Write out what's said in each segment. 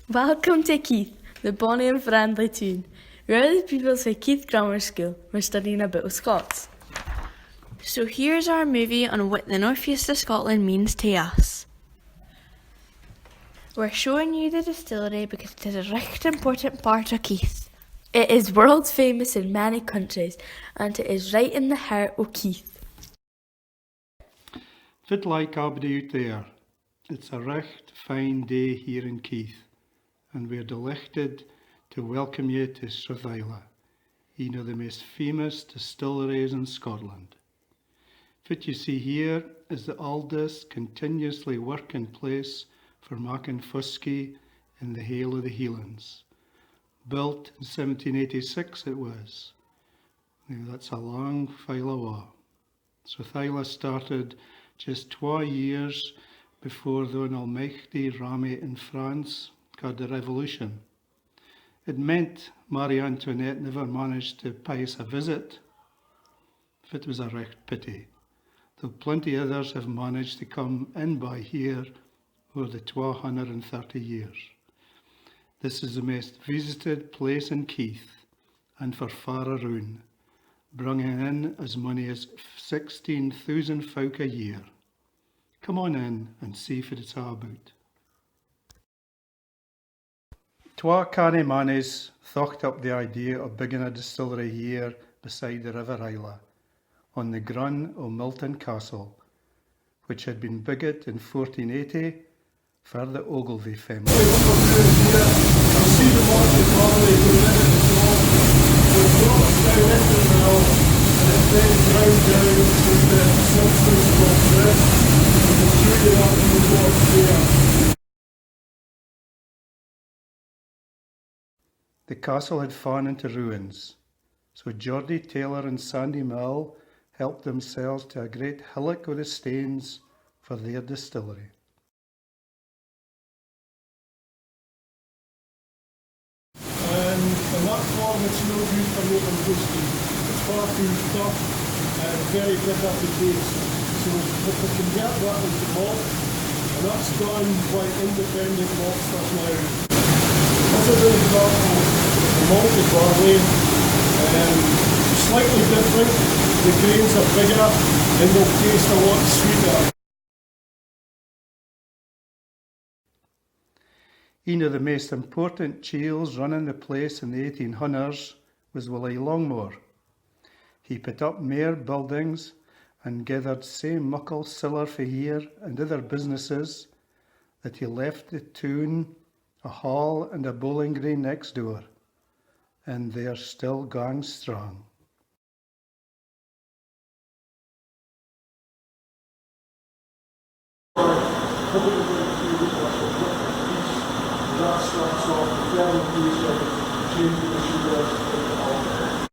Welcome to Keith, the bonny and friendly tune. We're the pupils for Keith Grammar School. We're studying a bit of Scots. So here's our movie on what the North East of Scotland means to us. We're showing you the distillery because it is a right important part of Keith. It is world famous in many countries and it is right in the heart of Keith. Fit like abdi out there. It's a recht fine day here in Keith, and we're delighted to welcome you to Shortlisted, one of the most famous distilleries in Scotland. What you see here is the oldest continuously working place for making whisky in the Hale of the Highlands. Built in 1786 it was. Now that's a long while awa. Shortlisted started just 2 years before the almighty Rami in France got the revolution. It meant Marie Antoinette never managed to pay us a visit. It was a recht pity, though plenty others have managed to come in by here over the 230 years. This is the most visited place in Keith and for far around, bringing in as many as 16,000 folk a year. Come on in and see what it's all about. Twa canny mannies thought up the idea of bigging a distillery here beside the River Isla, on the grun of Milton Castle, which had been bigged in 1480 for the Ogilvy family. The castle had fallen into ruins, so Geordie Taylor and Sandy Mill helped themselves to a great hillock of the stains for their distillery. And that form it's no good for making whisky. It's far too tough and very bitter to taste. So if we can get that into malt, and that's done by independent maltsters now. That's a good example of malted barley. Slightly different, the grains are bigger and they'll taste a lot sweeter. One of the most important chiels running the place in the 1800s was Willie Longmore. He put up mair buildings and gathered sae muckle siller for here and other businesses that he left the town, a hall and a bowling green next door, and they're still going strong. That starts off the very piece of changing the sugar into alcohol.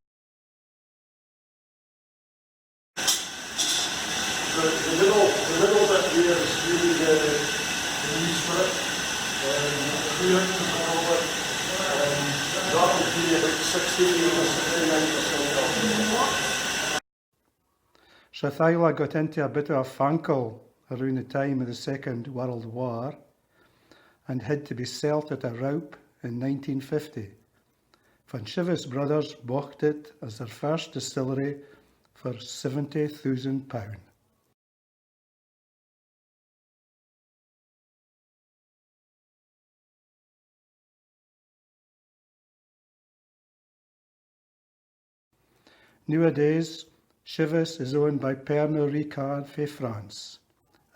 The middle bit here is really the yeast for it. Clear to the middle bit. That would be about 68 or 69% alcohol. Shortlisted got into a bit of a fankle around the time of the Second World War and had to be sold at a rope in 1950. Van Chivas brothers bought it as their first distillery for £70,000. Nowadays, Chivas is owned by Pernod Ricard for France,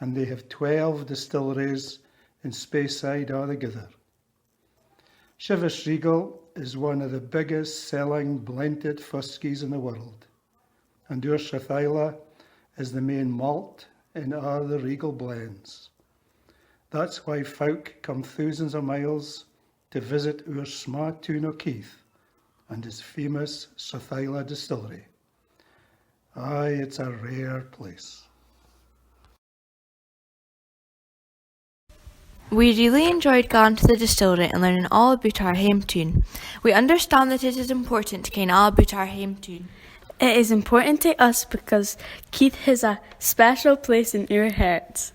and they have 12 distilleries in Speyside altogether. Chivas Regal is one of the biggest selling blended whiskies in the world, and our Shortlisted is the main malt in all the Regal blends. That's why folk come thousands of miles to visit our small town of Keith and its famous Shortlisted distillery. Aye, it's a rare place. We really enjoyed going to the distillery and learning all about our home tune. We understand that it is important to ken all about our home tune. It is important to us because Keith has a special place in our hearts.